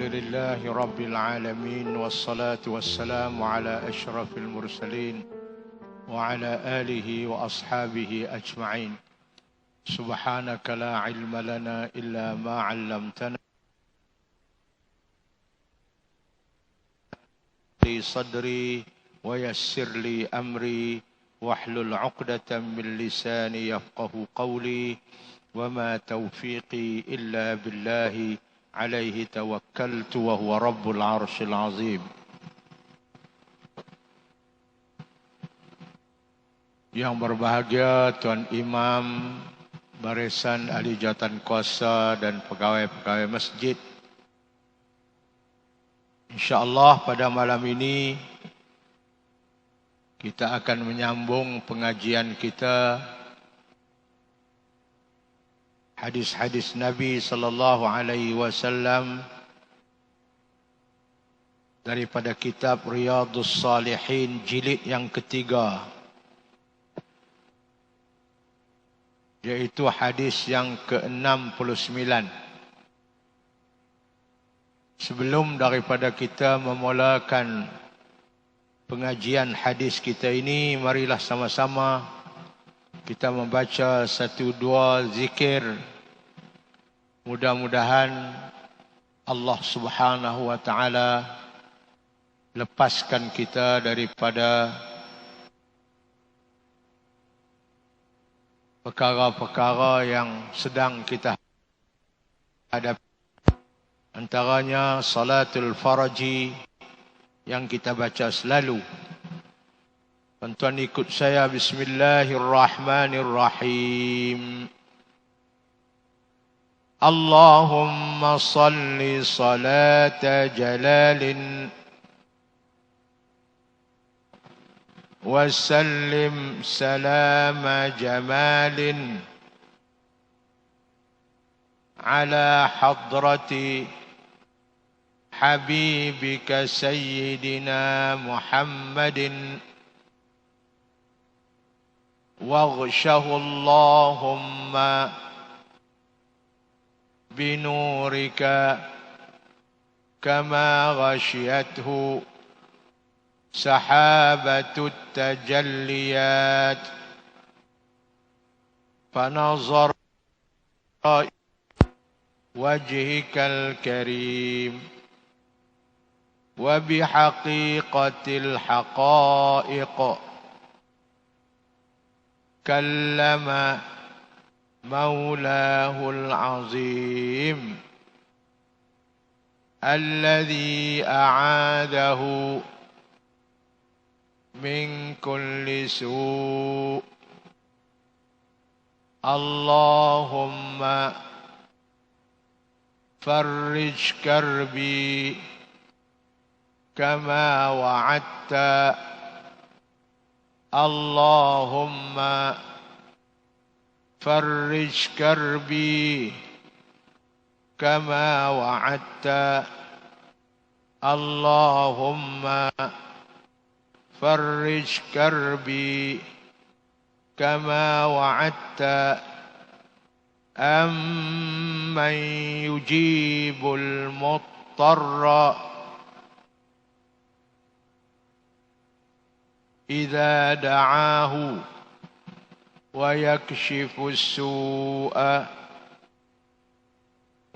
لله رب العالمين والصلاة والسلام على أشرف المرسلين وعلى آله وأصحابه أجمعين. سبحانك لا علم لنا إلا ما علمتنا لي صدري ويسر لي أمري واحلل عقدة من لساني يفقه قولي وما توفيقي إلا بالله عليه توكلت وهو رب العرش العظيم. Yang berbahagia Tuan Imam, barisan ahli jawatan kuasa dan pegawai-pegawai masjid. InsyaAllah pada malam ini kita akan menyambung pengajian kita hadis-hadis Nabi sallallahu alaihi wasallam daripada kitab Riyadhus Salihin jilid yang ketiga, yaitu hadis yang ke-69. Sebelum daripada kita memulakan pengajian hadis kita ini, marilah sama-sama kita membaca satu dua zikir. Mudah-mudahan Allah Subhanahu wa taala lepaskan kita daripada perkara-perkara yang sedang kita hadapi. Antaranya salatul faraji yang kita baca selalu. Tuan-tuan ikut saya, bismillahirrahmanirrahim. Allahumma salli salata jalalin wa sallim salama jamalin ala hadrati habibika sayyidina Muhammadin waghshahu Allahumma binurika kama ghashiyathu sahabatut tajalliyat fanazar wajhikal karim wa bihaqiqatil haqa'iq kallama maulahul azim alladhi a'adahu min kulli su' Allahumma farrij karbi kama wa'adta Allahumma farrij karbi kama wa'adta Allahumma farrij karbi kama wa'adta amman yujibul muttarra idza da'ahu wa yakshifu as-su'a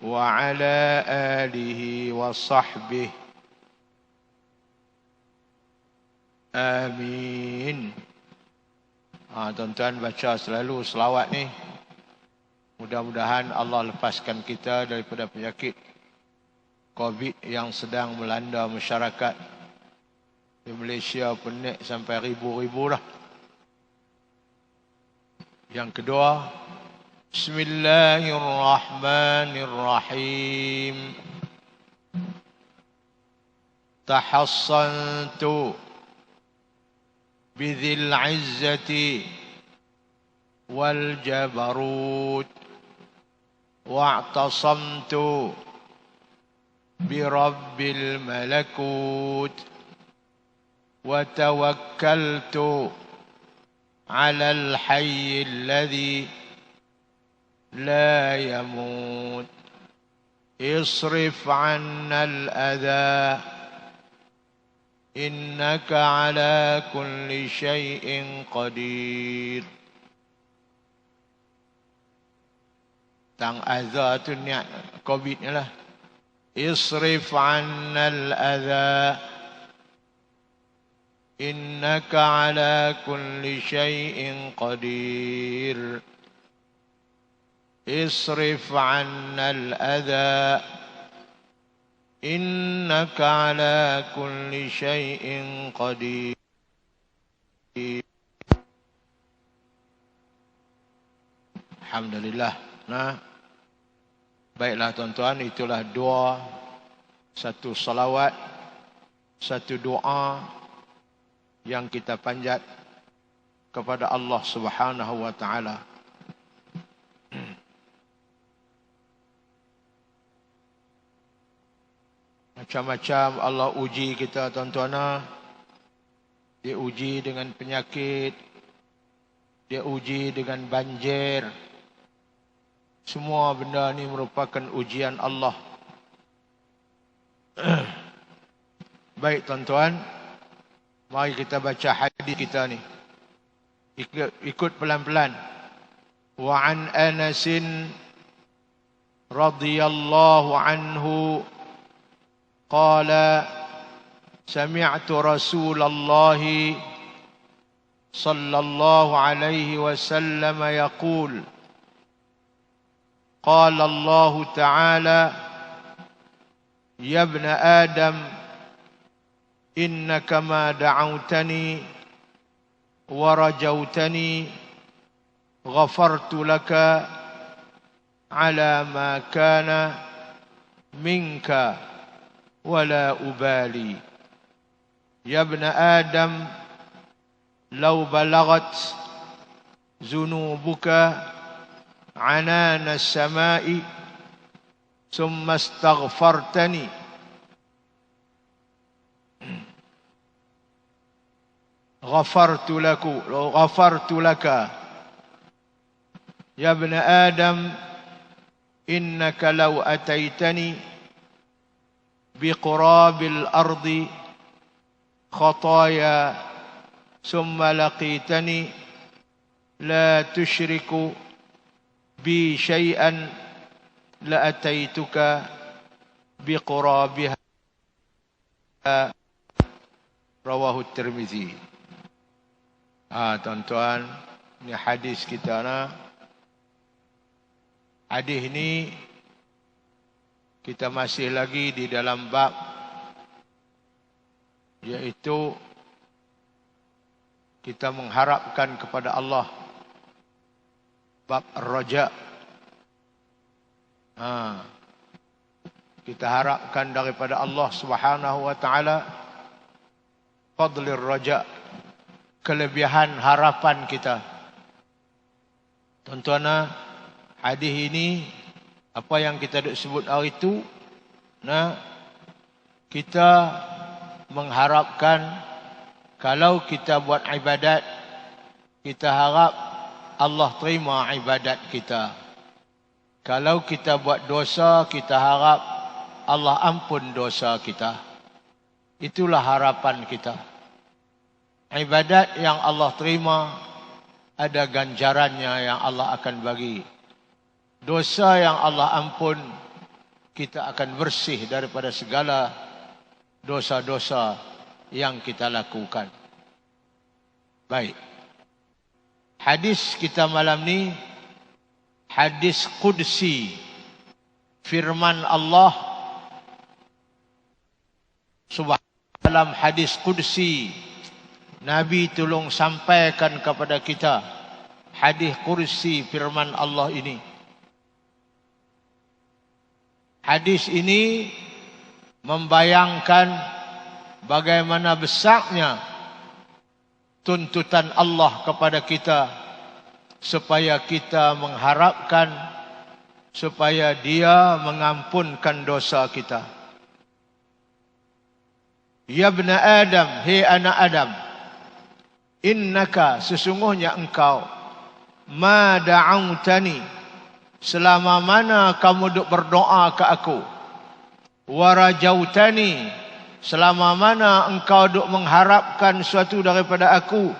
wa ala alihi wa sahbihi amin. Tuan-tuan baca selalu selawat ni. Mudah-mudahan Allah lepaskan kita daripada penyakit COVID yang sedang melanda masyarakat di Malaysia. Penik sampai ribu-ribu dah. Yang kedua, bismillahirrahmanirrahim. Tahassantu bidhil izzati wal jabarut wa'tasamtu birabbil malakut wa tawakkaltu ala al-hayy alladhi la yamut اصرف عنا الأذى إنك على كل شيء قدير. Tang azza tu niat COVID ni lah. Isrif 'anna al-adha innaka 'ala kulli shay'in qadir. Isrif 'anna al-adha innaka 'ala kulli shay'in qadir. Alhamdulillah. Nah, baiklah tuan-tuan, itulah dua, satu salawat, satu doa yang kita panjat kepada Allah Subhanahu wa taala. Macam-macam Allah uji kita tuan-tuan. Dia uji dengan penyakit, dia uji dengan banjir. Semua benda ni merupakan ujian Allah. Baik tuan-tuan, mari kita baca hadis kita ni. Ikut pelan-pelan. Wa an Anas radhiyallahu anhu qala sami'tu Rasulullah sallallahu alaihi wasallam yaqul قال الله تعالى يا ابن آدم إنك ما دعوتني ورجوتني غفرت لك على ما كان منك ولا أبالي يا ابن آدم لو بلغت ذنوبك عنان السماء ثم استغفرتني غفرت لك يا ابن آدم إنك لو أتيتني بقراب الأرض خطايا ثم لقيتني لا تشرك bi syai'an la ataituka bi qurabiha. Rawahu Tirmizi. Tuan-tuan, ini hadis kita nah. Hadis ini kita masih lagi di dalam bab, yaitu kita mengharapkan kepada Allah. Bab Raja. Kita harapkan daripada Allah Subhanahu wa taala fadlir raja, kelebihan harapan kita. Tuan-tuan, hadis ini apa yang kita sebut hari itu, kita mengharapkan kalau kita buat ibadat, kita harap Allah terima ibadat kita. Kalau kita buat dosa, kita harap Allah ampun dosa kita. Itulah harapan kita. Ibadat yang Allah terima, ada ganjarannya yang Allah akan bagi. Dosa yang Allah ampun, kita akan bersih daripada segala dosa-dosa yang kita lakukan. Baik. Hadis kita malam ni hadis qudsi, firman Allah Subhanahu dalam hadis qudsi. Nabi tolong sampaikan kepada kita hadis qudsi firman Allah ini. Hadis ini membayangkan bagaimana besarnya tuntutan Allah kepada kita supaya kita mengharapkan supaya Dia mengampunkan dosa kita. Ya ibn Adam, hei anak Adam, innaka, sesungguhnya engkau, ma da'autani, selama mana kamu duk berdoa ke aku, wa rajautani, selama mana engkau duk mengharapkan sesuatu daripada aku,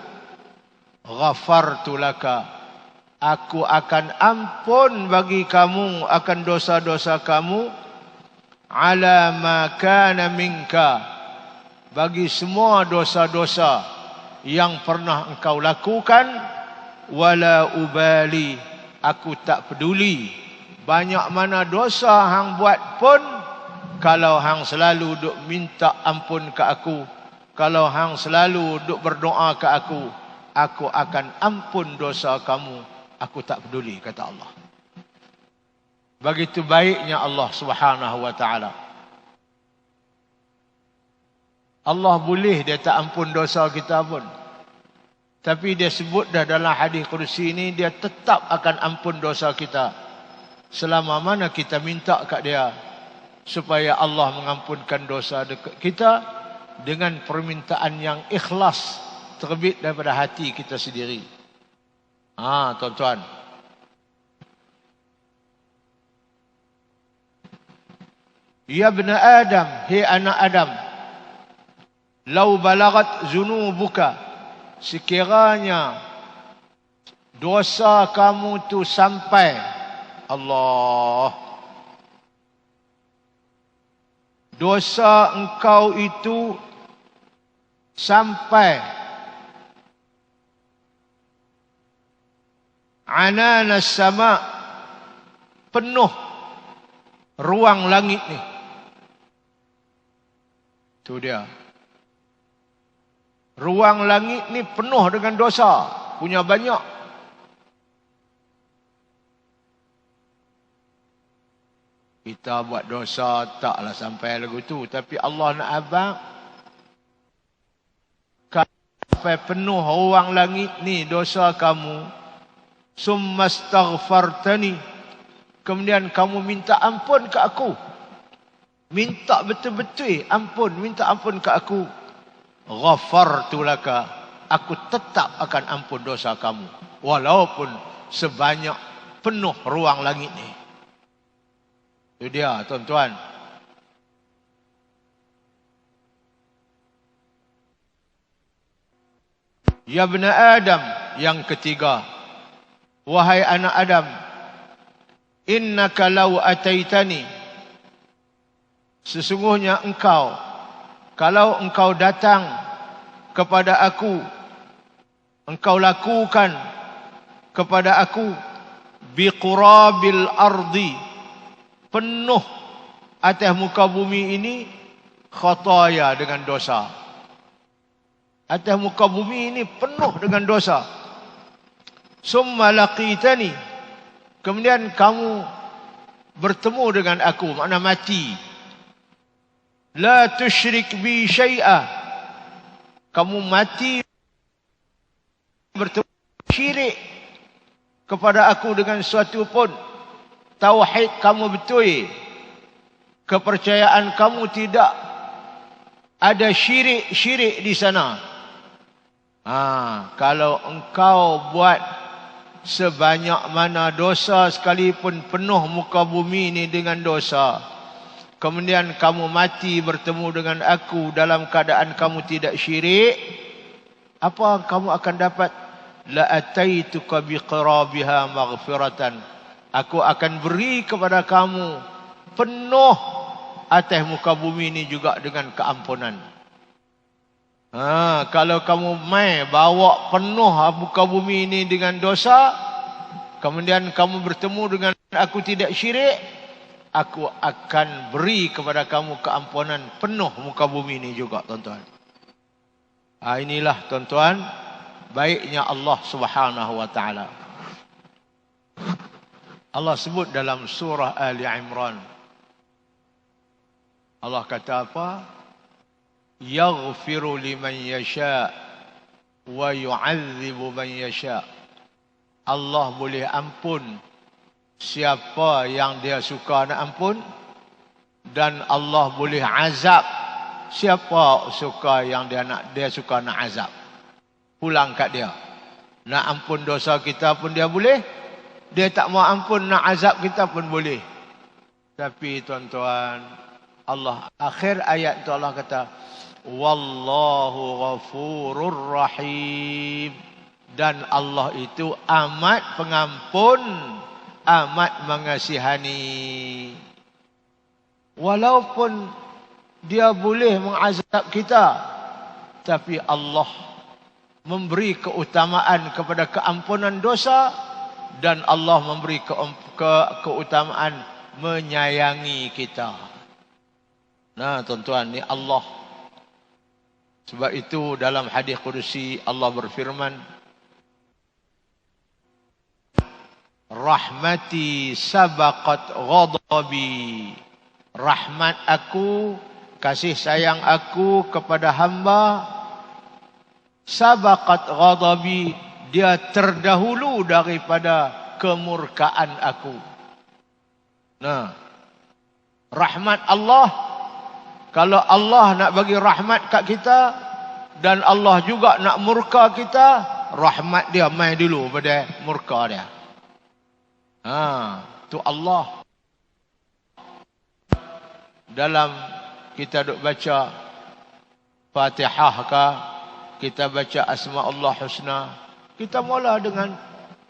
ghafartu laka, aku akan ampun bagi kamu akan dosa-dosa kamu, ala ma kana minka, bagi semua dosa-dosa yang pernah engkau lakukan, wala ubali, aku tak peduli banyak mana dosa hang buat pun, kalau hang selalu duk minta ampun ke aku, kalau hang selalu duk berdoa ke aku akan ampun dosa kamu, aku tak peduli, kata Allah. Begitu baiknya Allah Subhanahu wa taala. Allah boleh dia tak ampun dosa kita pun, tapi dia sebut dah dalam hadis kursi ini, dia tetap akan ampun dosa kita selama mana kita minta kat dia supaya Allah mengampunkan dosa kita dengan permintaan yang ikhlas, terbit daripada hati kita sendiri. Tuan-tuan, ya bani Adam, hei anak Adam, lau balagat zunubuka, sekiranya dosa kamu tu sampai, Allah, dosa engkau itu sampai ananas sama, penuh ruang langit ni. Itu dia. Ruang langit ni penuh dengan dosa, punya banyak. Kita buat dosa taklah sampai lagu tu, tapi Allah nak abang sampai penuh ruang langit ni dosa kamu, summa astaghfartani, kemudian kamu minta ampun ke aku, minta betul-betul ampun, minta ampun ke aku, ghafartu laka, aku tetap akan ampun dosa kamu walaupun sebanyak penuh ruang langit ni. Itu dia, tuan-tuan. Ya bani Adam, yang ketiga, wahai anak Adam, innaka law ataitani, sesungguhnya engkau, kalau engkau datang kepada aku, engkau lakukan kepada aku, biqurabil ardi, penuh atas muka bumi ini, khataya, dengan dosa. Atas muka bumi ini penuh dengan dosa. Summa laqitani, kemudian kamu bertemu dengan aku, makna mati. La tusyrik bi syai'a, kamu mati bertemu syirik kepada aku dengan sesuatu pun. Tauhid kamu betul, kepercayaan kamu tidak ada syirik-syirik di sana. Kalau engkau buat sebanyak mana dosa sekalipun, penuh muka bumi ini dengan dosa, kemudian kamu mati bertemu dengan aku dalam keadaan kamu tidak syirik, apa kamu akan dapat? La ataituka biqirabiha maghfiratan, aku akan beri kepada kamu penuh atas muka bumi ini juga dengan keampunan. Kalau kamu mai bawa penuh muka bumi ini dengan dosa, kemudian kamu bertemu dengan aku tidak syirik, aku akan beri kepada kamu keampunan penuh muka bumi ini juga, tuan-tuan. Inilah, tuan-tuan, baiknya Allah Subhanahu wa taala. Allah sebut dalam surah Ali Imran, Allah kata apa? Yaghfiru liman yasha wa yu'adzibu man yasha. Allah boleh ampun siapa yang dia suka nak ampun, dan Allah boleh azab siapa suka yang dia suka nak azab. Pulang kat dia. Nak ampun dosa kita pun dia boleh, dia tak mau ampun nak azab kita pun boleh. Tapi tuan-tuan, Allah. Akhir ayat itu Allah kata, Wallahu ghafurur rahim. Dan Allah itu amat pengampun, amat mengasihani. Walaupun dia boleh mengazab kita, tapi Allah memberi keutamaan kepada keampunan dosa, dan Allah memberi keutamaan menyayangi kita. Nah, tuan-tuan, ni Allah. Sebab itu dalam hadis qudsi Allah berfirman, Rahmati sabaqat ghadabi. Rahmat aku, kasih sayang aku kepada hamba, sabaqat ghadabi, dia terdahulu daripada kemurkaan aku. Nah, rahmat Allah, kalau Allah nak bagi rahmat kat kita dan Allah juga nak murka kita, rahmat dia mai dulu pada murka dia. Tu Allah. Dalam kita duk baca Fatihah ke, kita baca Asma Allah Husna, kita mula dengan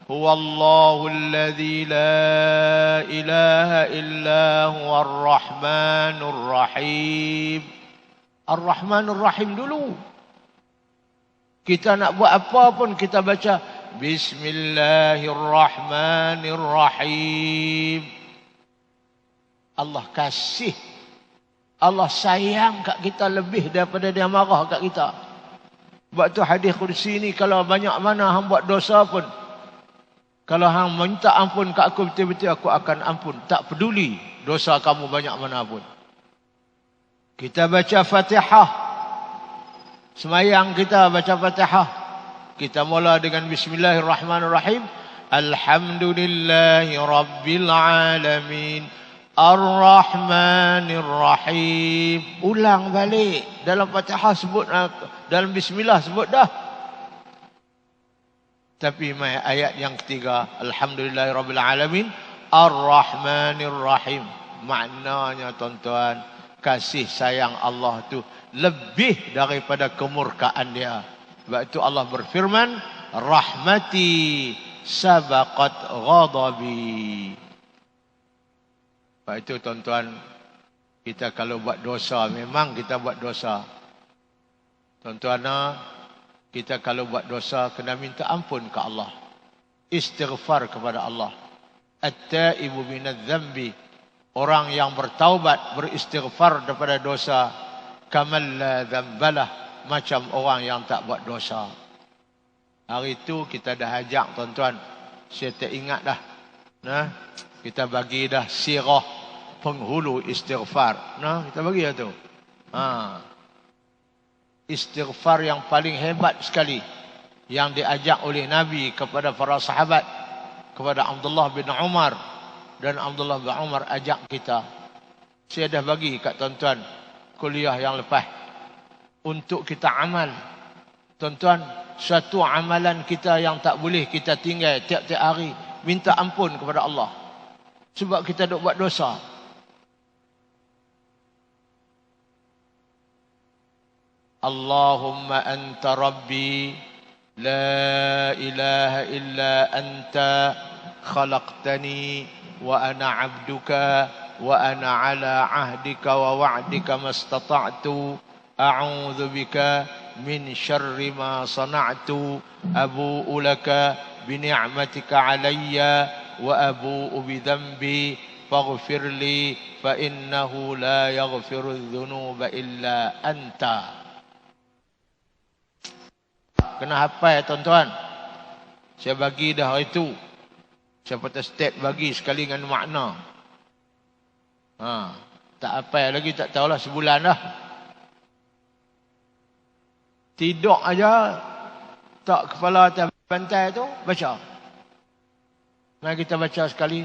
Huwallahu alladhi la ilaha illa huwar rahmanur rahim. Ar-Rahmanur Rahim dulu. Kita nak buat apa pun kita baca Bismillahirrahmanirrahim. Allah kasih, Allah sayang kat kita lebih daripada dia marah kat kita. Sebab tu hadis kursi ni, kalau banyak mana hang buat dosa pun, kalau hang minta ampun kat aku, betul-betul aku akan ampun. Tak peduli dosa kamu banyak mana pun. Kita baca Fatihah, semayang kita baca Fatihah, kita mula dengan Bismillahirrahmanirrahim. Alhamdulillahi Rabbil Alamin, Ar-Rahmanir-Rahim. Ulang balik. Dalam Fatihah sebut, dalam Bismillah sebut dah. Tapi mai ayat yang ketiga, Alhamdulillahi Rabbil Alamin, Ar-Rahmanir-Rahim. Maknanya, tuan-tuan, kasih sayang Allah tu lebih daripada kemurkaan dia. Sebab itu Allah berfirman, Rahmati sabaqat ghadabi. Sebab itu, tuan-tuan, kita kalau buat dosa, memang kita buat dosa. Tuan-tuan, kita kalau buat dosa, kena minta ampun ke Allah. Istighfar kepada Allah. At-taibu minadz-dzambi. Orang yang bertaubat, beristighfar daripada dosa, kamal la dzambalah, macam orang yang tak buat dosa. Hari itu kita dah ajak, tuan-tuan. Saya tak ingat dah. Nah, kita bagi dah sirah penghulu istighfar. Nah, kita bagi dah tu. Istighfar yang paling hebat sekali, yang diajak oleh Nabi kepada para sahabat, kepada Abdullah bin Umar, dan Abdullah bin Umar ajak kita. Saya dah bagi kat tuan-tuan kuliah yang lepas untuk kita amal. Tuan-tuan, satu amalan kita yang tak boleh kita tinggal tiap-tiap hari, minta ampun kepada Allah. Sebab kita duk buat dosa. Allahumma anta rabbi la ilaha illa anta khalaqtani wa ana abduka wa ana ala ahdika wa wa'dika mastata'tu a'udzu bika min syarri ma sana'tu abu'u laka bi ni'matika 'alayya wa abu'u bi dhanbi faghfir li fa innahu la yaghfiru adh-dhunuba illa anta. Kena hafal, tuan-tuan. Saya bagi dah hari itu. Saya photostat bagi sekali dengan makna. Tak hafal lagi, tak tahulah sebulan dah. Tidur aja, tak kepala atas bantai tu, baca. Mari kita baca sekali.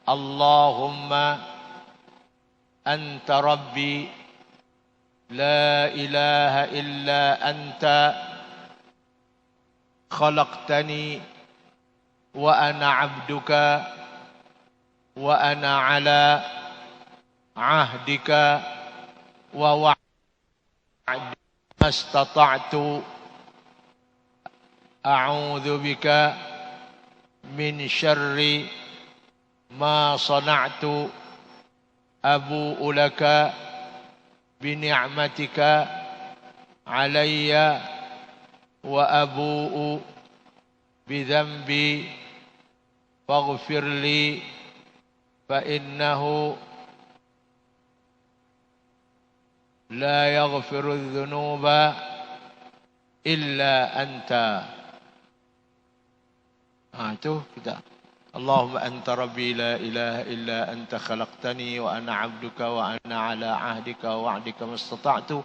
Allahumma anta rabbi la ilaha illa anta khalaqtani wa ana abduka wa ana ala ahdika wa wa'di mastata'tu a'udzu bika min syarri ma sana'tu abu'u laka bi ni'matika alayya wa abu'u bi dhanbi faghfir li fa innahu la yaghfiru adh-dhunuba illa anta. Itu kita. Allahumma anta rabbi la ilaha illa anta khalaqtani wa ana 'abduka wa ana 'ala 'ahdika wa wa'dika mastata'tu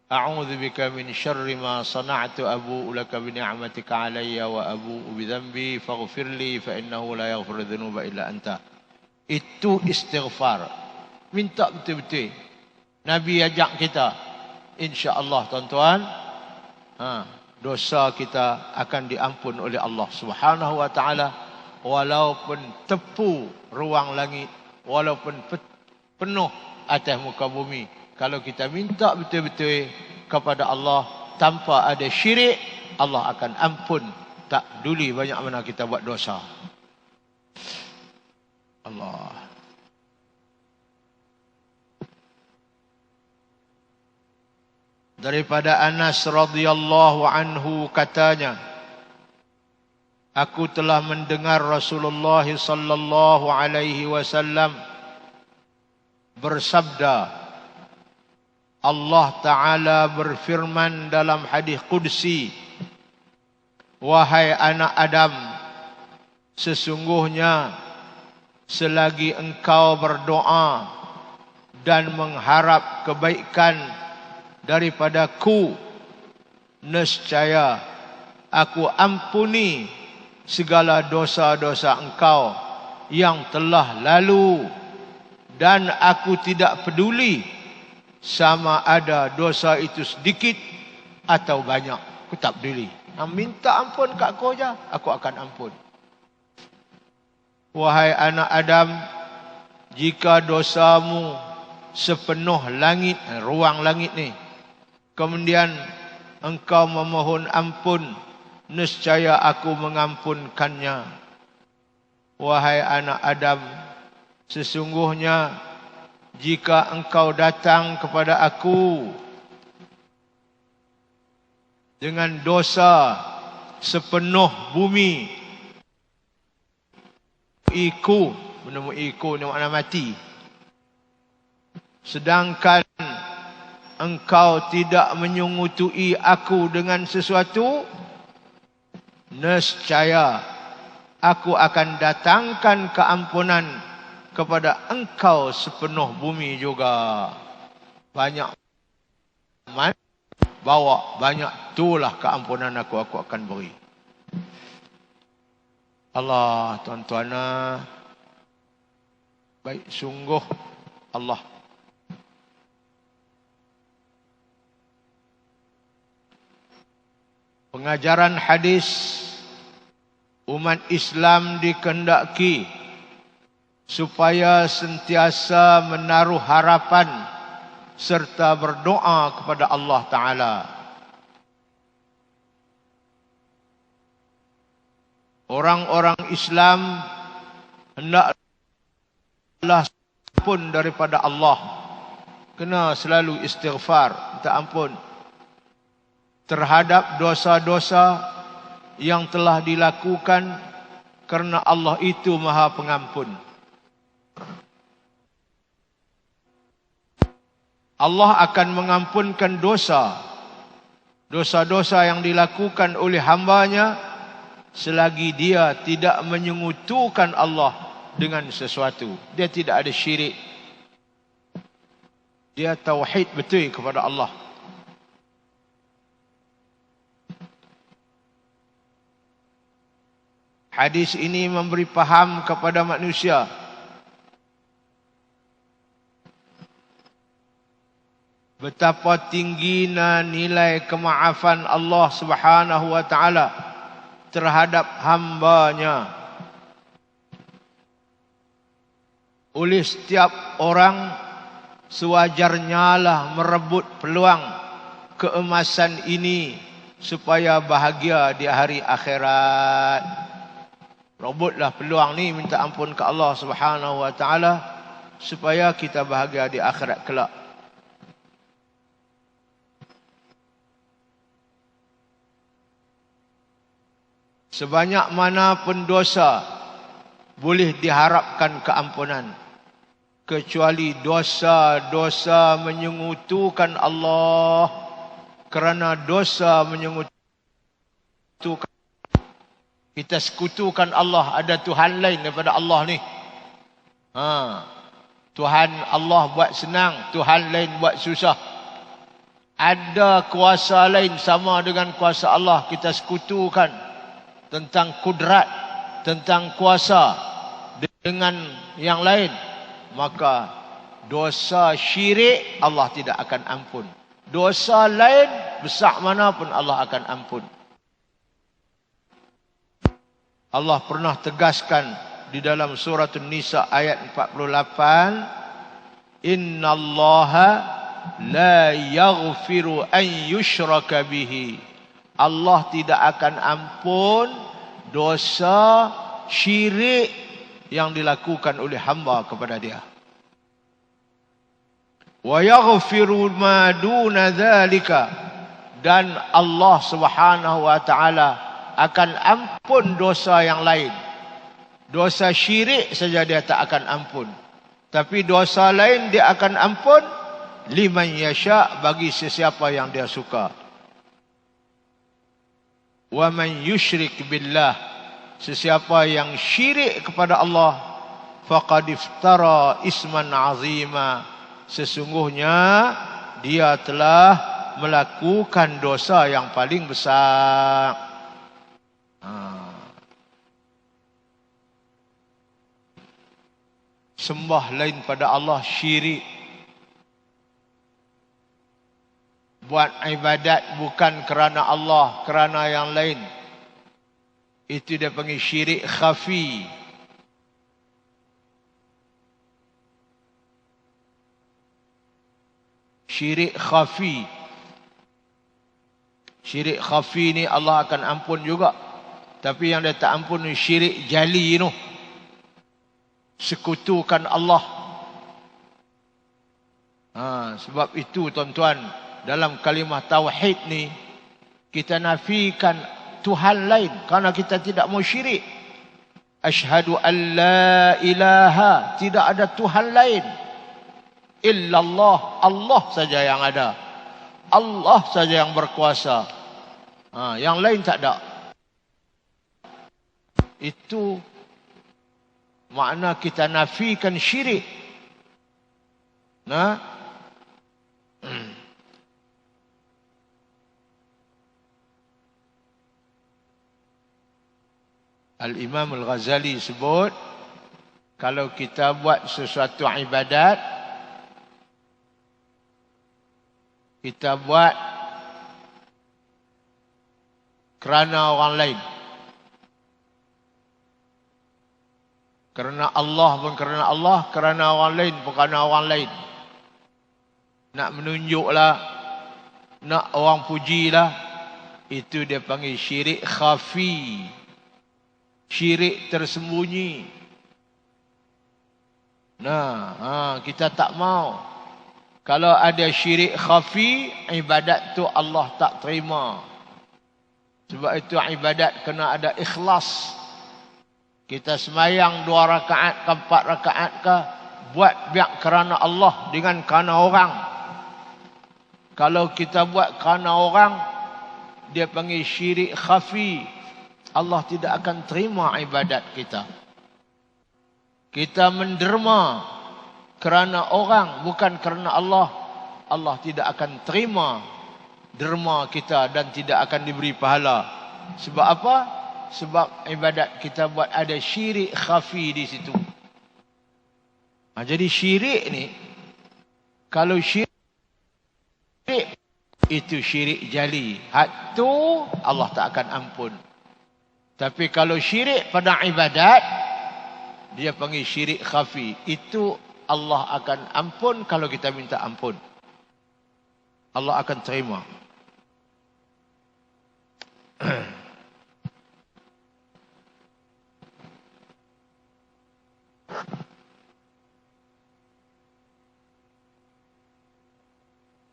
a'udzu bika min syarri ma sana'tu abu'u laka bi ni'matika 'alayya wa abu'u bi dhanbi faghfir li fa innahu la yaghfiru dzunuba illa anta. Itu istighfar. Minta betul-betul. Nabi ajak kita, insya-Allah tuan-tuan, dosa kita akan diampun oleh Allah Subhanahu wa taala, walaupun tepu ruang langit, walaupun penuh atas muka bumi. Kalau kita minta betul-betul kepada Allah tanpa ada syirik, Allah akan ampun, tak peduli banyak mana kita buat dosa. Allah. Daripada Anas radhiyallahu anhu katanya, aku telah mendengar Rasulullah sallallahu alaihi wasallam bersabda, Allah Ta'ala berfirman dalam hadis qudsi, wahai anak Adam, sesungguhnya selagi engkau berdoa dan mengharap kebaikan daripadaku, nescaya aku ampuni segala dosa-dosa engkau yang telah lalu, dan aku tidak peduli sama ada dosa itu sedikit atau banyak. Aku tak peduli. Minta ampun kat aku je, aku akan ampun. Wahai anak Adam, jika dosamu sepenuh langit, ruang langit ni, kemudian engkau memohon ampun, nescaya aku mengampunkannya. Wahai anak Adam, sesungguhnya jika engkau datang kepada aku dengan dosa sepenuh bumi, menemui iku ni makna mati, sedangkan engkau tidak menyungutui aku dengan sesuatu, nescaya aku akan datangkan keampunan kepada engkau sepenuh bumi juga. Banyak bawa, banyak itulah keampunan aku akan beri. Allah, tuan-tuan, baik sungguh Allah. Pengajaran hadis, umat Islam dikehendaki supaya sentiasa menaruh harapan serta berdoa kepada Allah Ta'ala. Orang-orang Islam hendaklah ampun daripada Allah, kena selalu istighfar, minta ampun terhadap dosa-dosa yang telah dilakukan, kerana Allah itu Maha Pengampun. Allah akan mengampunkan dosa-dosa yang dilakukan oleh hambanya selagi dia tidak menyekutukan Allah dengan sesuatu. Dia tidak ada syirik. Dia tauhid betul kepada Allah. Hadis ini memberi faham kepada manusia betapa tingginya nilai kemaafan Allah Subhanahu wa taala terhadap hambanya. Oleh setiap orang sewajarnya lah merebut peluang keemasan ini supaya bahagia di hari akhirat. Rebutlah peluang ni, minta ampun ke Allah Subhanahu wa taala supaya kita bahagia di akhirat kelak. Sebanyak mana pun dosa boleh diharapkan keampunan, kecuali dosa-dosa menyengutukan Allah. Kerana dosa menyengutukan, kita sekutukan Allah, ada Tuhan lain daripada Allah ni. Tuhan Allah buat senang, Tuhan lain buat susah. Ada kuasa lain sama dengan kuasa Allah, kita sekutukan tentang kudrat, tentang kuasa dengan yang lain, maka dosa syirik Allah tidak akan ampun. Dosa lain besar mana pun Allah akan ampun. Allah pernah tegaskan di dalam surah An-Nisa ayat 48, innallaha la yaghfiru an yushraka bihi. Allah tidak akan ampun dosa syirik yang dilakukan oleh hamba kepada dia. Wa yaghfiru ma duna dzalika, dan Allah Subhanahu wa taala akan ampun dosa yang lain. Dosa syirik saja dia tak akan ampun, tapi dosa lain dia akan ampun liman yasha, bagi sesiapa yang dia suka. Wa man yusyrik billah, sesiapa yang syirik kepada Allah, faqad iftara isman azima, sesungguhnya dia telah melakukan dosa yang paling besar. Sembah lain pada Allah syirik. Buat ibadat bukan kerana Allah, kerana yang lain, itu dia panggil syirik khafi. Syirik khafi. Syirik khafi ni Allah akan ampun juga. Tapi yang dia tak ampun ni syirik jali tu. Sekutukan Allah. Sebab itu tuan-tuan, dalam kalimah tauhid ni kita nafikan Tuhan lain kerana kita tidak mau syirik. Asyhadu an la ilaha, tidak ada Tuhan lain illallah, Allah saja yang ada, Allah saja yang berkuasa, yang lain tak ada. Itu makna kita nafikan syirik. Al-Imam Al-Ghazali sebut, kalau kita buat sesuatu ibadat, kita buat kerana orang lain, kerana Allah pun kerana Allah, kerana orang lain pun kerana orang lain. Nak menunjuklah, nak orang pujilah, itu dia panggil syirik khafi, syirik tersembunyi. Kita tak mau. Kalau ada syirik khafi, ibadat tu Allah tak terima. Sebab itu ibadat kena ada ikhlas. Kita semayang 2 rakaat ke 4 rakaat ke, buat biak kerana Allah dengan kerana orang. Kalau kita buat kerana orang, dia panggil syirik khafi. Allah tidak akan terima ibadat kita. Kita menderma kerana orang, bukan kerana Allah, Allah tidak akan terima derma kita dan tidak akan diberi pahala. Sebab apa? Sebab ibadat kita buat ada syirik khafi di situ. Jadi syirik ni, kalau syirik itu syirik jali, tu Allah tak akan ampun. Tapi kalau syirik pada ibadat, dia panggil syirik khafi. Itu Allah akan ampun kalau kita minta ampun. Allah akan terima.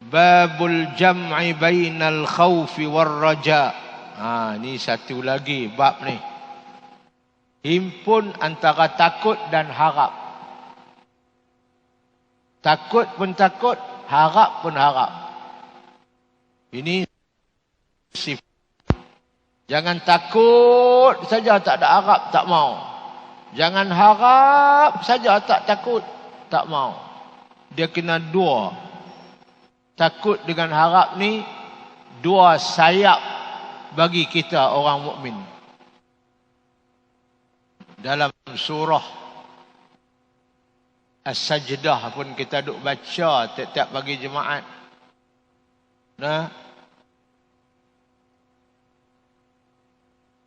Babul jam'i bainal khawfi war raja. Ni satu lagi bab ni. Himpun antara takut dan harap. Takut pun takut, harap pun harap. Ini sifat. Jangan takut saja tak ada harap, tak mau. Jangan harap saja tak takut, tak mau. Dia kena dua. Takut dengan harap ni dua sayap bagi kita orang mukmin. Dalam surah As-Sajdah pun kita duk baca tiap-tiap pagi Jumaat.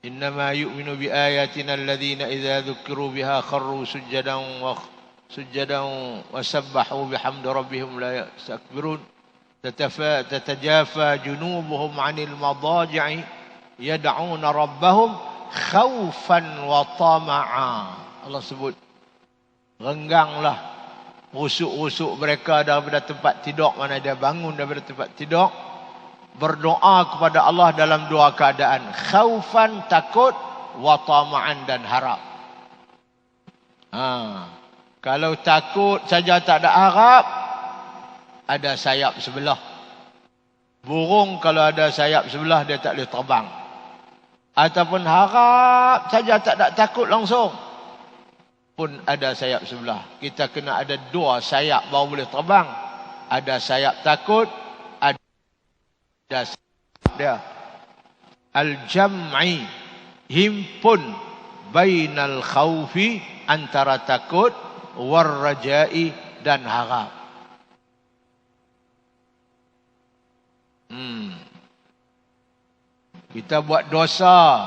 Innama yu'minu bi ayatina alladhina idza dzukiru biha kharru sujadan wa sabbahu bihamdi rabbihim la yastakbirun. Tatajafa junubuhum 'anil madaji'i yad'una rabbahum khaufan wa tama'a. Allah sebut, rengganglah rusuk-rusuk mereka daripada tempat tidur, mana dia bangun daripada tempat tidur, berdoa kepada Allah dalam dua keadaan, khaufan takut, wa tama'an dan harap. Kalau takut saja tak ada harap, ada sayap sebelah. Burung kalau ada sayap sebelah dia tak boleh terbang. Ataupun harap saja tak ada takut langsung, pun ada sayap sebelah. Kita kena ada dua sayap baru boleh terbang. Ada sayap takut, ada sayap dia. Al-jam'i, himpun bainal khawfi, antara takut, war raja'i dan harap. Kita buat dosa,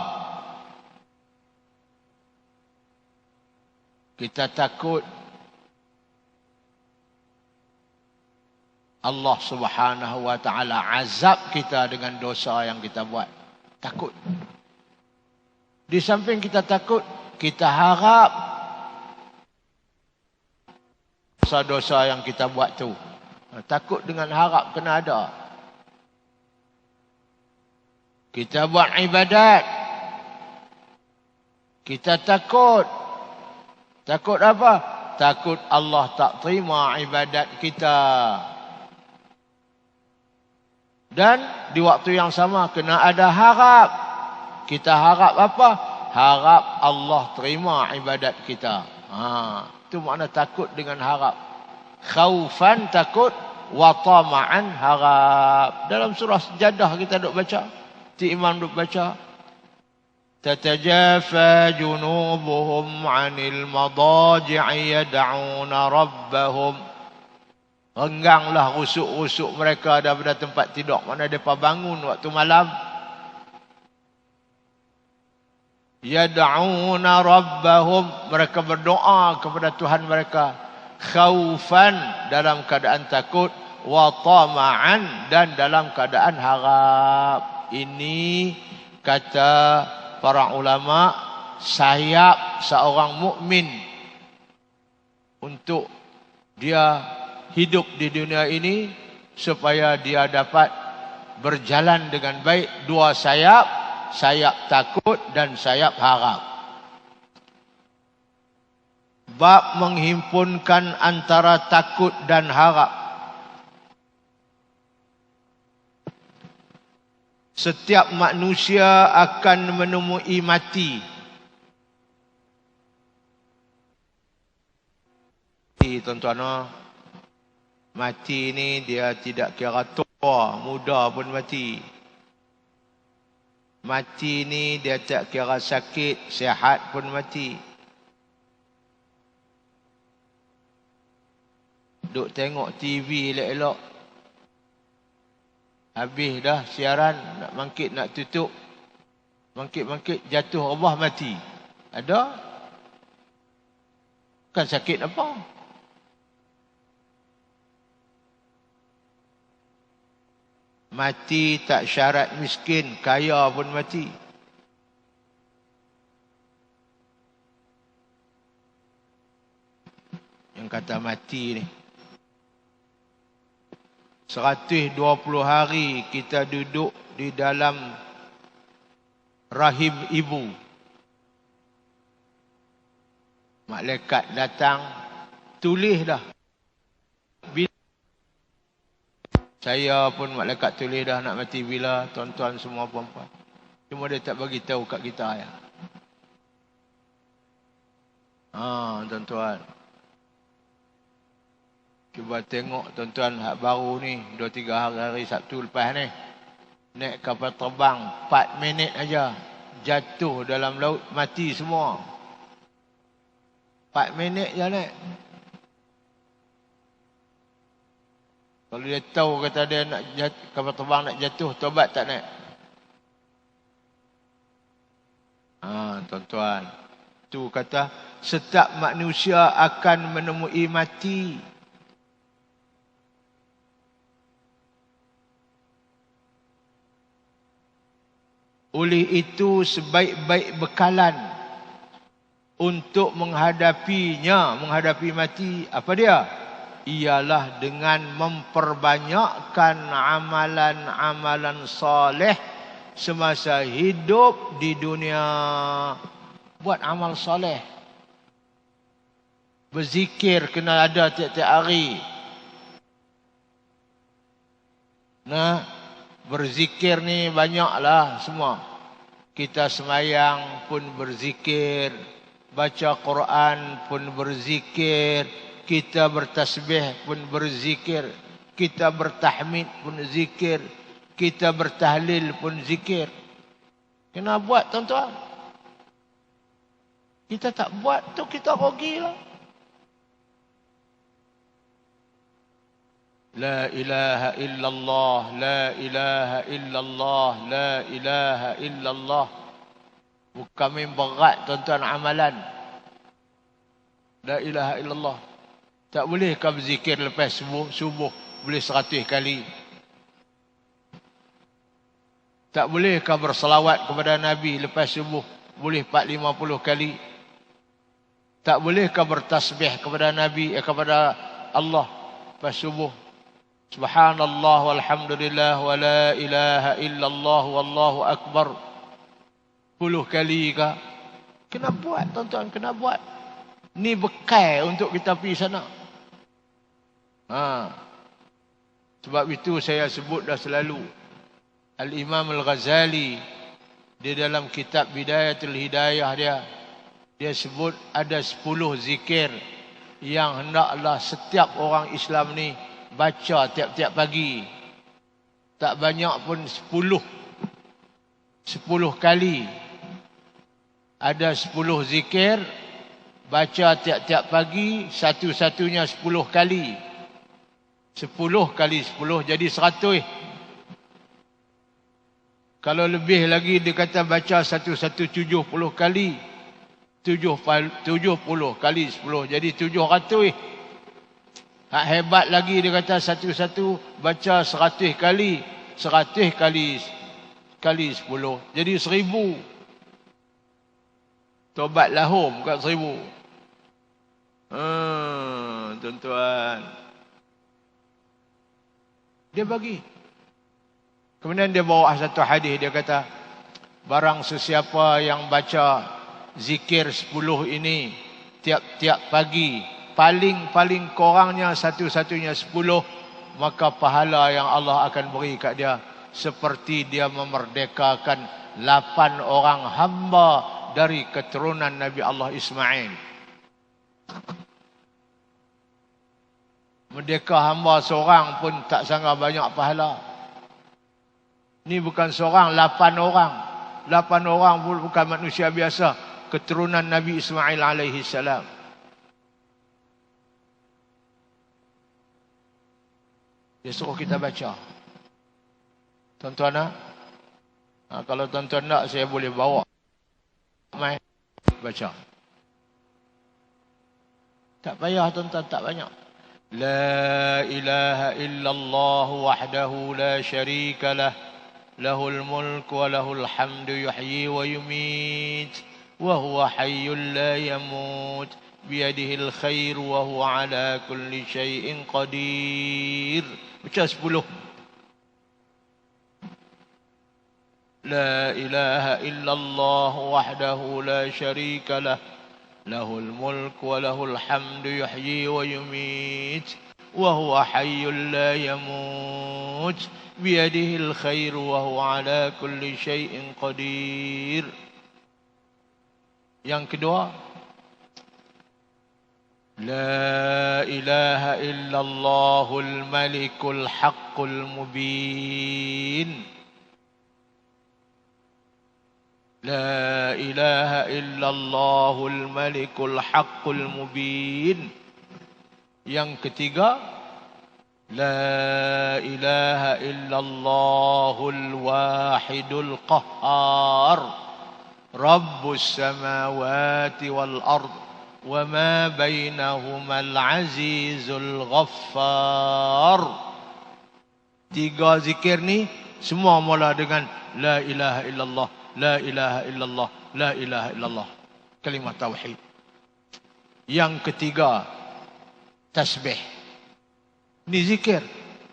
kita takut Allah Subhanahu wa ta'ala azab kita dengan dosa yang kita buat. Takut. Di samping kita takut, kita harap dosa-dosa yang kita buat tu. Takut dengan harap kena ada. Kita buat ibadat, kita takut. Takut apa? Takut Allah tak terima ibadat kita. Dan di waktu yang sama kena ada harap. Kita harap apa? Harap Allah terima ibadat kita. Itu makna takut dengan harap. Khaufan takut, wa tama'an harap. Dalam surah Sajadah kita duk baca. Imam duk baca, tatajafa junubuhum 'anil madaji'i yad'una rabbahum. Rengganglah rusuk-rusuk mereka daripada tempat tidur, mana depa bangun waktu malam. Yad'una rabbahum, mereka berdoa kepada Tuhan mereka. Khaufan, dalam keadaan takut, wa tama'an, dan dalam keadaan harap. Ini kata para ulama, sayap seorang mukmin untuk dia hidup di dunia ini supaya dia dapat berjalan dengan baik. Dua sayap, sayap takut dan sayap harap. Bab menghimpunkan antara takut dan harap. Setiap manusia akan menemui mati. Tuan-tuan, mati ni dia tidak kira tua, muda pun mati. Mati ni dia tak kira sakit, sihat pun mati. Duk tengok TV elok-elok, habis dah siaran, nak bangkit nak tutup, bangkit jatuh rebah mati. Ada? Kan sakit apa? Mati tak syarat miskin, kaya pun mati. Yang kata mati ni, 120 hari kita duduk di dalam rahim ibu. Malaikat datang, tulis dah. Saya pun malaikat tulis dah nak mati bila, tuan-tuan semua puan-puan. Cuma dia tak bagi tahu kat kita ya. Tuan-tuan. Cuba tengok tuan-tuan hak baru ni, 2-3 hari Sabtu lepas ni. Naik kapal terbang 4 minit aja, jatuh dalam laut, mati semua. 4 minit je naik. Kalau dia tahu kata dia nak kapal terbang nak jatuh, tobat tak naik. Tuan-tuan, tu kata setiap manusia akan menemui mati. Oleh itu sebaik-baik bekalan untuk menghadapinya, menghadapi mati, apa dia? Ialah dengan memperbanyakkan amalan-amalan soleh semasa hidup di dunia. Buat amal soleh. Berzikir kena ada tiap-tiap hari. Nah, berzikir ni banyaklah semua. Kita semayang pun berzikir, baca Quran pun berzikir, kita bertasbih pun berzikir, kita bertahmid pun zikir, kita bertahlil pun zikir. Kena buat tuan-tuan. Kita tak buat tu kita rugilah. La ilaha illallah, la ilaha illallah, la ilaha illallah. Bukan main berat tuan-tuan amalan. La ilaha illallah. Tak boleh kau berzikir lepas subuh boleh 100 kali. Tak boleh kau berselawat kepada Nabi lepas subuh boleh 450 kali. Tak boleh kau bertasbih kepada Nabi, kepada Allah lepas subuh. Subhanallah walhamdulillah wa la ilaha illallah wallahu akbar 10 kali kah? Kena buat tuan-tuan, kena buat. Ni bekal untuk kita pergi sana. Sebab itu saya sebut dah selalu. Al-Imam Al-Ghazali di dalam kitab Bidayatul Hidayah dia sebut ada 10 zikir yang hendaklah setiap orang Islam ni baca tiap-tiap pagi. Tak banyak pun 10 kali. Ada 10 zikir, baca tiap-tiap pagi, satu-satunya 10 kali. 10 kali 10 jadi 100. Kalau lebih lagi dia kata baca satu-satu 70 kali. 70 kali 10 jadi 700. Hak hebat lagi dia kata satu-satu baca 100 kali. 100 kali 10 jadi 1000. Tobat lahum kat 1000. Tuan-tuan. Dia bagi. Kemudian dia bawa satu hadis, dia kata barang sesiapa yang baca zikir 10 ini tiap-tiap pagi, paling kurangnya satu-satunya 10, maka pahala yang Allah akan beri kat dia seperti dia memerdekakan 8 orang hamba dari keturunan Nabi Allah Ismail. Merdeka hamba seorang pun tak sangat banyak pahala. Ni bukan seorang, 8 orang. 8 orang pun bukan manusia biasa, keturunan Nabi Ismail alaihi salam. Dia suruh kita baca. Tuan-tuan kalau tuan-tuan nak, saya boleh bawa. Mai baca. Tak payah tuan-tuan, tak banyak. لا إله إلا الله وحده لا شريك له له الملك وله الحمد يحيي ويميت وهو حي لا يموت بيده الخير وهو على كل شيء قدير. Baca 10. لا إله إلا الله وحده لا شريك له له الملك وله الحمد يحيي ويميت وهو حي لا يموت بيده الخير وهو على كل شيء قدير. Yang kedua, لا إله إلا الله الملك الحق المبين. لا إله إلا الله الملك الحق المبين. Yang ketiga, لا إله إلا الله الواحد القهار رب السماوات والأرض وما بينهما العزيز الغفار. Tiga zikir ni semua mula dengan la ilaha illallah, la ilaha illallah, la ilaha illallah. Kalimat tauhid. Yang ketiga, tasbih. Ini zikir.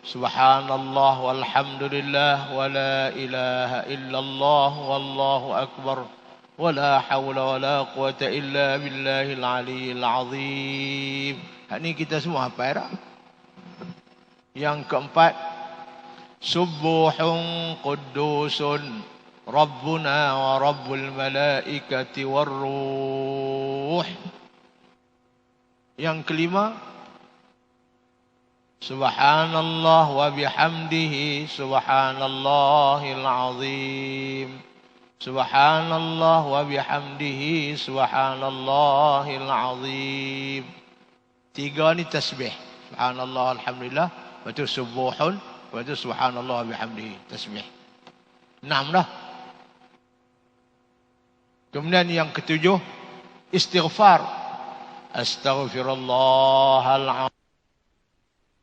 Subhanallah walhamdulillah wa la ilaha illallah wallahu akbar wa la hawla wa la quwata illa billahil aliyyil azim. Ini kita semua hafal tak? Yang keempat, subuhun qudusun Rabbuna wa Rabbul malaikati war ruh. Yang kelima, subhanallah wa bihamdihi subhanallahil azim. Subhanallah wa bihamdihi subhanallahil azim. Tiga ni tasbih. Subhanallah, alhamdulillah. Lepas tu subuhun. Lepas tu subhanallah wa bihamdihi. Tasbih. 6 dah. Kemudian yang ketujuh, istighfar. Astaghfirullahal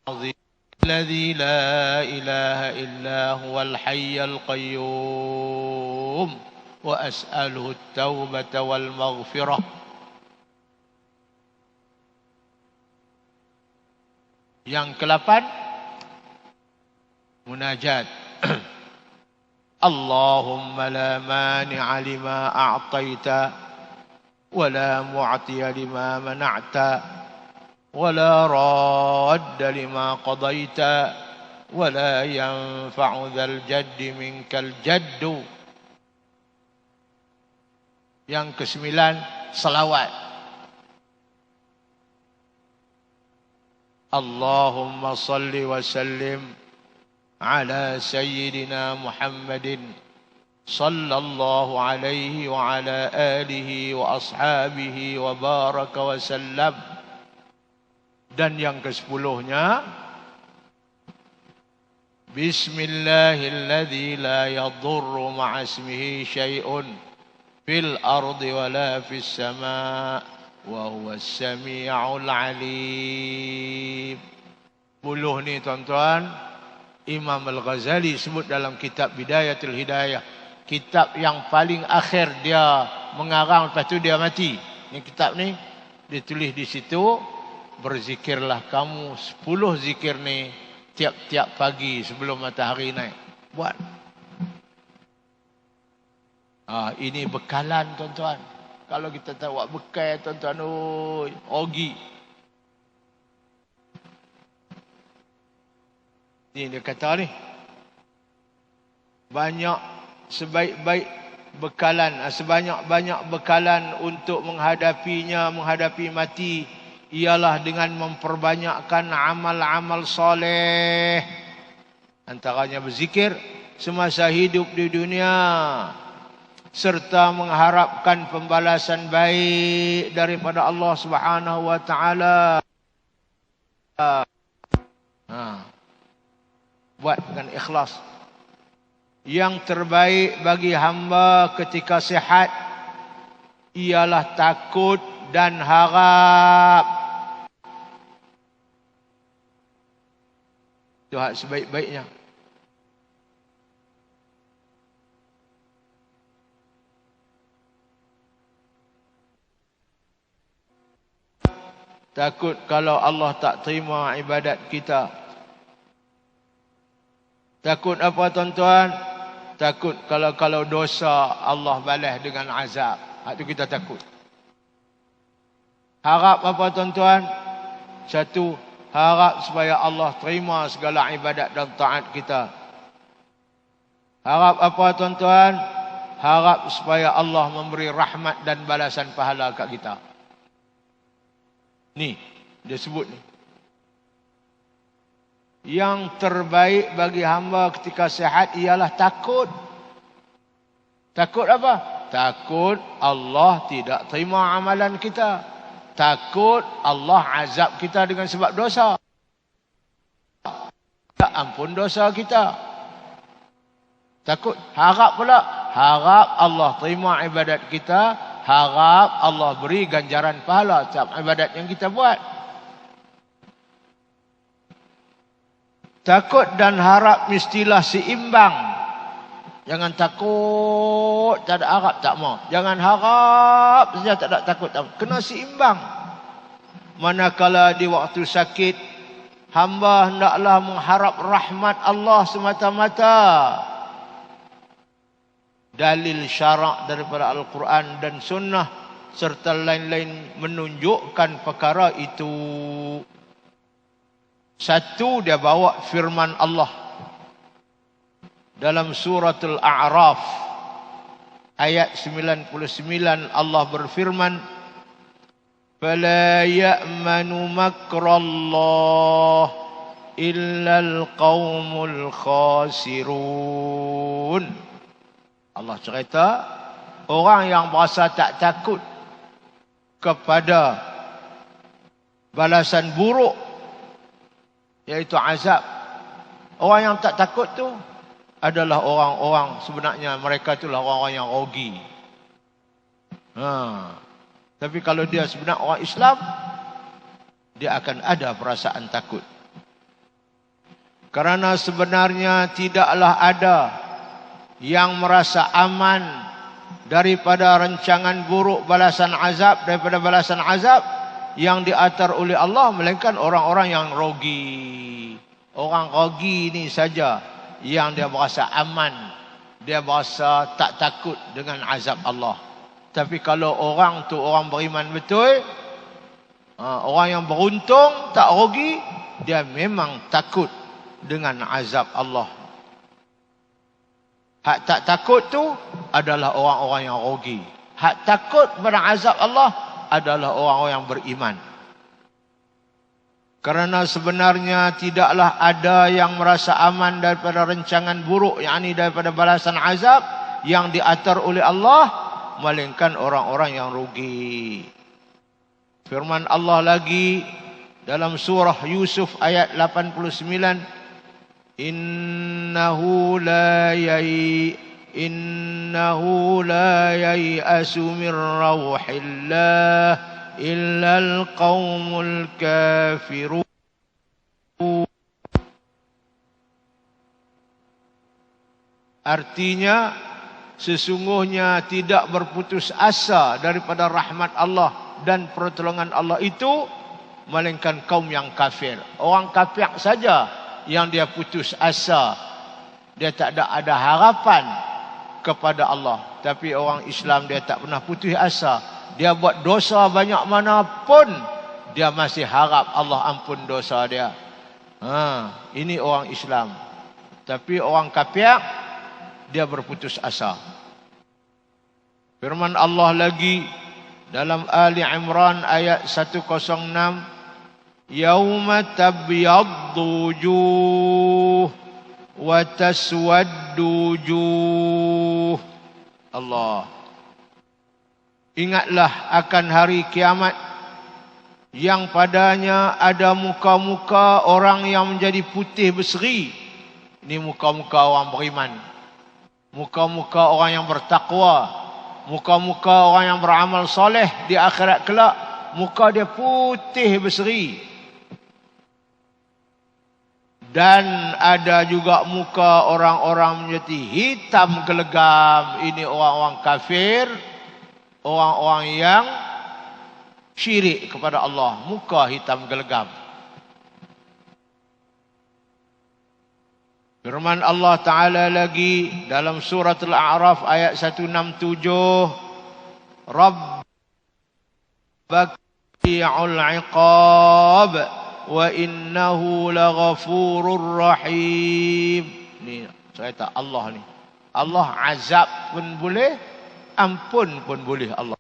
azim. Alladzi la ilaha illa huwal hayyul qayyum. Wa as'aluhu at-taubata wal maghfirah. Yang ke-8, munajat. Allahumma la mani'a lima a'taita wa la mu'tiya lima mana'ta wa la radda lima qadaita wa la yanfa'u dzal jaddi minkal jaddu. Yang ke-9, salawat. Allahumma salli wa sallim ala sayyidina Muhammadin sallallahu alaihi wa ala alihi wa ashabihi wa baraka wa sallam. Dan yang ke-10-nya, bismillahilladzi la yadurru ma'asmihi syai'un fil ardi wa la fis sama' wa huwas sami'ul alim. 10 ni tuan-tuan, Imam Al-Ghazali sebut dalam kitab Bidayatul Hidayah. Kitab yang paling akhir dia mengarang, lepas tu dia mati. Ini kitab ni, dia tulis di situ, berzikirlah kamu 10 zikir ni tiap-tiap pagi sebelum matahari naik. Buat. Ini bekalan tuan-tuan. Kalau kita tak buat bekal tuan-tuan, oi, ogi. Ini dia kata ni, banyak sebaik-baik bekalan, sebanyak-banyak bekalan untuk menghadapinya, menghadapi mati, ialah dengan memperbanyakkan amal-amal soleh. Antaranya berzikir semasa hidup di dunia, serta mengharapkan pembalasan baik daripada Allah Subhanahu wa taala. Buat dengan ikhlas. Yang terbaik bagi hamba ketika sihat ialah takut dan harap. Itu hak sebaik-baiknya. Takut kalau Allah tak terima ibadat kita. Takut apa tuan-tuan? Takut kalau dosa Allah balas dengan azab. Itu kita takut. Harap apa tuan-tuan? Satu, harap supaya Allah terima segala ibadat dan taat kita. Harap apa tuan-tuan? Harap supaya Allah memberi rahmat dan balasan pahala kat kita. Ni, dia sebut ni. Yang terbaik bagi hamba ketika sihat ialah takut. Takut apa? Takut Allah tidak terima amalan kita. Takut Allah azab kita dengan sebab dosa. Tak ampun dosa kita. Takut. Harap pula. Harap Allah terima ibadat kita. Harap Allah beri ganjaran pahala setiap ibadat yang kita buat. Takut dan harap mestilah seimbang. Jangan takut, tak ada harap, tak mau. Jangan harap saja, tak ada takut, tak mau. Kena seimbang. Manakala di waktu sakit, hamba hendaklah mengharap rahmat Allah semata-mata. Dalil syarak daripada Al-Quran dan Sunnah serta lain-lain menunjukkan perkara itu. Satu, dia bawa firman Allah dalam suratul A'raf ayat 99. Allah berfirman, "Fala ya'manu makrallah illal qaumul khasirun." Allah cerita, orang yang berasa tak takut kepada balasan buruk, iaitu azab. Orang yang tak takut tu adalah orang-orang, sebenarnya mereka itulah orang-orang yang rogi. Tapi kalau dia sebenarnya orang Islam, dia akan ada perasaan takut. Kerana sebenarnya tidaklah ada yang merasa aman daripada rancangan buruk balasan azab, daripada balasan azab yang diatur oleh Allah, melainkan orang-orang yang rogi. Orang rogi ni saja yang dia berasa aman, dia berasa tak takut dengan azab Allah. Tapi kalau orang tu orang beriman betul, orang yang beruntung, tak rogi, dia memang takut dengan azab Allah. Hak tak takut tu adalah orang-orang yang rogi. Hak takut pada azab Allah adalah orang-orang yang beriman. Kerana sebenarnya tidaklah ada yang merasa aman daripada rancangan buruk, yakni daripada balasan azab yang diatur oleh Allah, melainkan orang-orang yang rugi. Firman Allah lagi dalam surah Yusuf ayat 89, Innahu la yai'asu min rauhillah illal qaumul kafirun. Artinya, sesungguhnya tidak berputus asa daripada rahmat Allah dan pertolongan Allah itu, melainkan kaum yang kafir. Orang kafir saja yang dia putus asa, dia tak ada harapan kepada Allah. Tapi orang Islam dia tak pernah putus asa. Dia buat dosa banyak mana pun, dia masih harap Allah ampun dosa dia. Ini orang Islam. Tapi orang kafir, dia berputus asa. Firman Allah lagi dalam Ali Imran ayat 106, Yauma tabyaddu wujuh wa taswaddu wujuh. Allah. Ingatlah akan hari kiamat yang padanya ada muka-muka orang yang menjadi putih berseri. Ini muka-muka orang beriman. Muka-muka orang yang bertakwa. Muka-muka orang yang beramal soleh di akhirat kelak. Muka dia putih berseri. Dan ada juga muka orang-orang menjadi hitam gelegam. Ini orang-orang kafir, orang-orang yang syirik kepada Allah. Muka hitam gelegam. Firman Allah Ta'ala lagi dalam surat Al-A'raf ayat 167. Rabbaki'ul iqab wa innahu laghafurur rahim. Ni cerita Allah ni. Allah azab pun boleh, ampun pun boleh Allah.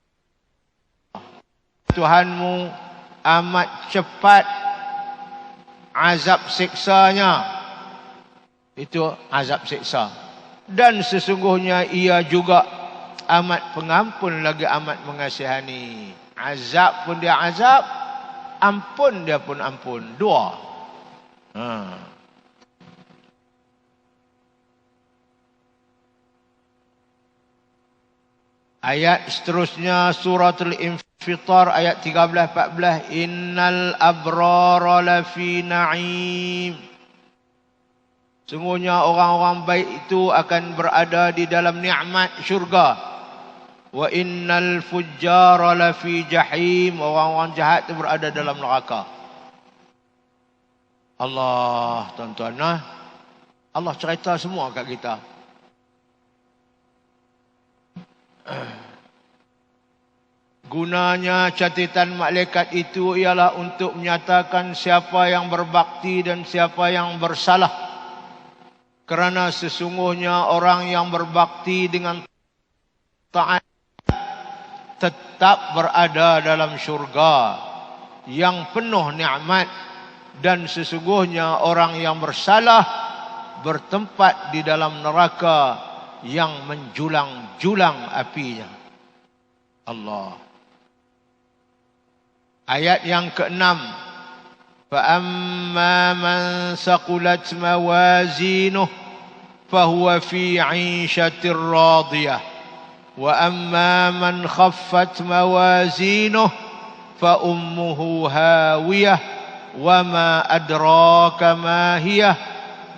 Tuhanmu amat cepat azab siksanya. Itu azab siksa. Dan sesungguhnya ia juga amat pengampun lagi amat mengasihani. Azab pun dia azab, ampun dia pun ampun. Dua. Ayat seterusnya suratul Infitar ayat 13-14. Innal abrara lafi na'im. Sungguhnya orang-orang baik itu akan berada di dalam nikmat syurga. Wa innal fujjara lafi jahim. Orang-orang jahat itu berada dalam neraka. Allah, tuan-tuan, Allah cerita semua kat kita. Gunanya catatan malaikat itu ialah untuk menyatakan siapa yang berbakti dan siapa yang bersalah. Kerana sesungguhnya orang yang berbakti dengan taat tetap berada dalam syurga yang penuh nikmat, dan sesungguhnya orang yang bersalah bertempat di dalam neraka yang menjulang-julang apinya. Allah. Ayat yang ke-6. فَأَمَّا مَنْ ثَقُلَتْ مَوَازِينُهُ فَهُوَ فِي عِيشَةٍ رَاضِيَةٍ وَأَمَّا مَنْ خَفَّتْ مَوَازِينُهُ فَأُمُّهُ هَاوِيَةٌ وَمَا أَدْرَاكَ مَا هِيَ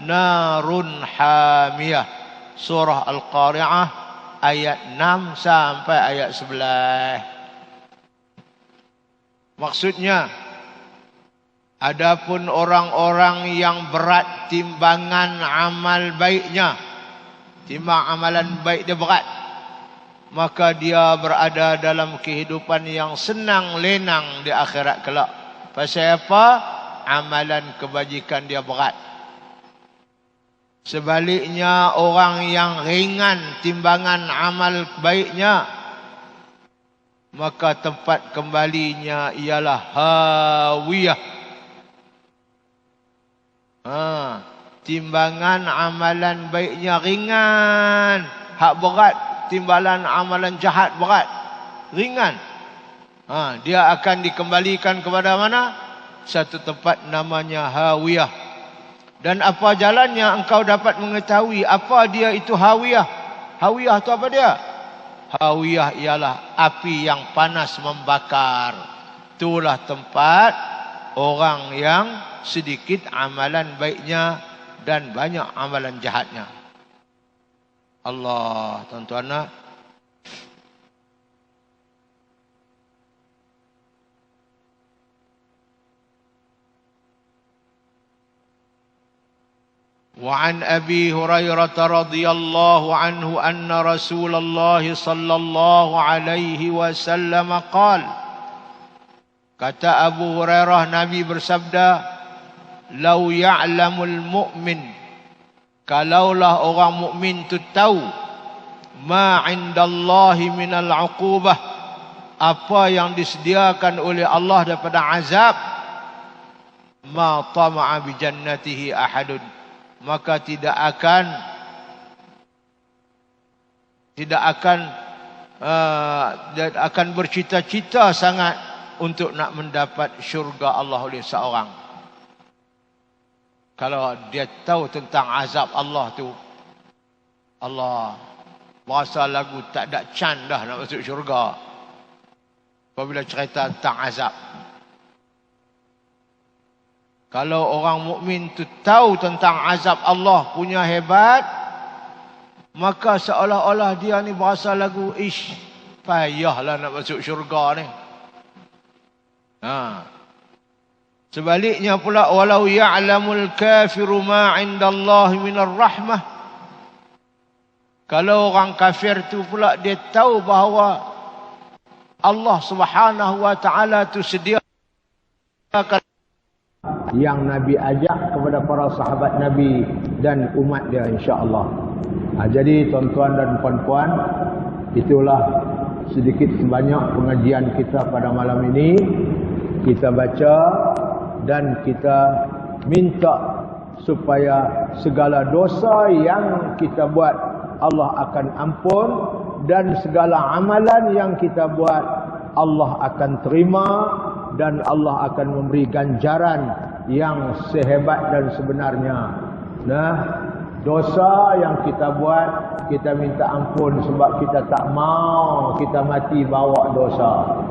نَارٌ حَامِيَةٌ. Surah Al-Qari'ah ayat 6 sampai ayat 11. Maksudnya, adapun orang-orang yang berat timbangan amal baiknya, timbang amalan baik dia berat, maka dia berada dalam kehidupan yang senang lenang di akhirat kelak. Pasal apa? Amalan kebajikan dia berat. Sebaliknya orang yang ringan timbangan amal baiknya, maka tempat kembalinya ialah hawiyah. Timbangan amalan baiknya ringan, hak berat timbalan amalan jahat berat, ringan. Dia akan dikembalikan kepada mana? Satu tempat namanya hawiyah. Dan apa jalannya engkau dapat mengetahui apa dia itu hawiyah? Hawiyah itu apa dia? Hawiyah ialah api yang panas membakar. Itulah tempat orang yang sedikit amalan baiknya dan banyak amalan jahatnya. Allah, tuan-tuan. وعن أبي هريرة رضي الله عنه أن رسول الله صلى الله عليه وسلم قال. Kata Abu Hurairah, Nabi bersabda, "Lau ya'lamul mu'min," kalaulah orang mukmin itu tahu, "ma 'indallahi minal 'uqubah," apa yang disediakan oleh Allah daripada azab, "ma tama'a bi jannatihi ahadun," maka tidak akan bercita-cita sangat untuk nak mendapat syurga Allah oleh seorang. Kalau dia tahu tentang azab Allah tu, Allah berasa lagu tak ada chance dah nak masuk syurga apabila cerita tentang azab. Kalau orang mukmin tu tahu tentang azab Allah punya hebat, maka seolah-olah dia ni berasa lagu, ish, payahlah nak masuk syurga ni. Sebaliknya pula, walau ya'lamul kafiru ma 'indallahi minar rahmah. Kalau orang kafir tu pula dia tahu bahawa Allah Subhanahu wa taala tu sediakan yang Nabi ajak kepada para sahabat Nabi dan umat dia, insya-Allah. Jadi tuan-tuan dan puan-puan, itulah sedikit sebanyak pengajian kita pada malam ini. Kita baca dan kita minta supaya segala dosa yang kita buat Allah akan ampun, dan segala amalan yang kita buat Allah akan terima, dan Allah akan memberi ganjaran yang sehebat dan sebenarnya. Dosa yang kita buat, kita minta ampun sebab kita tak mau kita mati bawa dosa.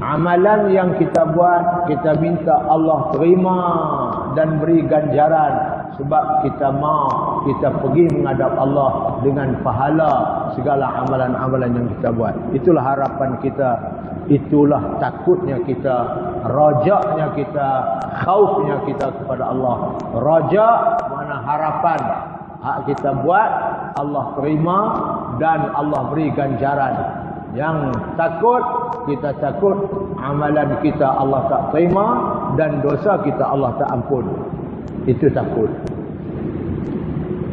Amalan yang kita buat, kita minta Allah terima dan beri ganjaran sebab kita mau kita pergi menghadap Allah dengan pahala segala amalan-amalan yang kita buat. Itulah harapan kita, itulah takutnya kita, rajaknya kita, khaufnya kita kepada Allah. Rajak mana harapan, hak kita buat Allah terima dan Allah beri ganjaran. Yang takut, kita takut amalan kita Allah tak terima dan dosa kita Allah tak ampun. Itu takut.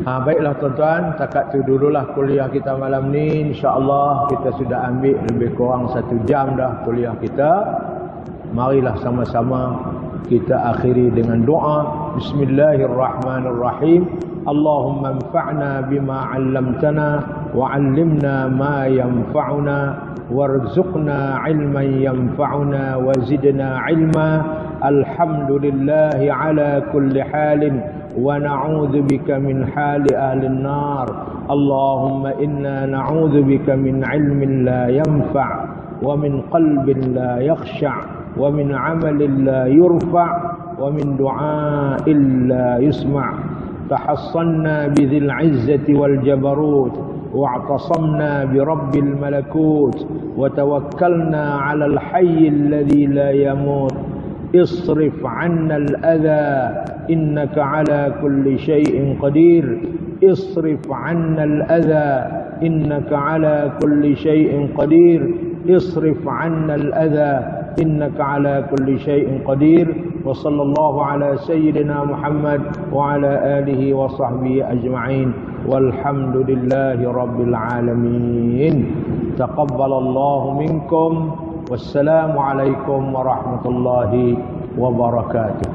Baiklah tuan-tuan, takat tu dululah kuliah kita malam ni. InsyaAllah kita sudah ambil lebih kurang 1 jam dah kuliah kita. Marilah sama-sama kita akhiri dengan doa. Bismillahirrahmanirrahim. Allahumma anfa'na bima 'allamtana wa 'allimna ma yanfa'una warzuqna 'ilman yanfa'una wa zidna 'ilma. Alhamdulillahi 'ala kulli halin wa na'udzu bika min hali ahli an-nar. Allahumma inna na'udzu bika min 'ilmin la yanfa' wa min qalbin la yakhsha' wa min 'amalin la yurfa' wa min du'a'in la yusma'. تحصنا بذي العزة والجبروت واعتصمنا برب الملكوت وتوكلنا على الحي الذي لا يموت. اصرف عنا الأذى إنك على كل شيء قدير. اصرف عنا الأذى إنك على كل شيء قدير. اصرف عنا الأذى إنك على كل شيء قدير. وصلى الله على سيدنا محمد وعلى آله وصحبه أجمعين والحمد لله رب العالمين. تقبل الله منكم والسلام عليكم ورحمة الله وبركاته.